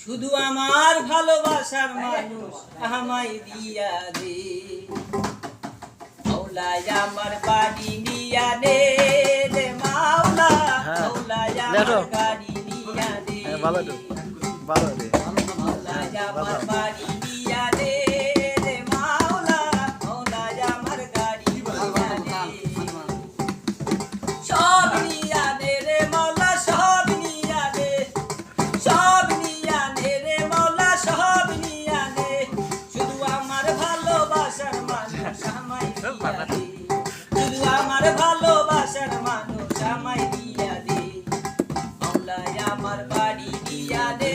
শুধু আমার ভালোবাসার মানুষ আমায় দিয়া দে মাওলা আমার বাড়ি নিয়া দে রে মাওলা মাওলা আমার গাড়ি নিয়া দে ভালো রে মাওলা আমার বাড়ি নিয়া দে রে মাওলা মাওলা আমার গাড়ি নিয়া দে সব নিয়া দে রে মাওলা সব নিয়া দে সব নিয়া দে রে মাওলা সব নিয়া দে শুধু আমার ভালোবাসার মানুষ আমায় দিয়া দে শুধু আমার ভালোবাসার মানুষ আমায় দিয়া দে মাওলা আমার বাড়ি দিয়া দে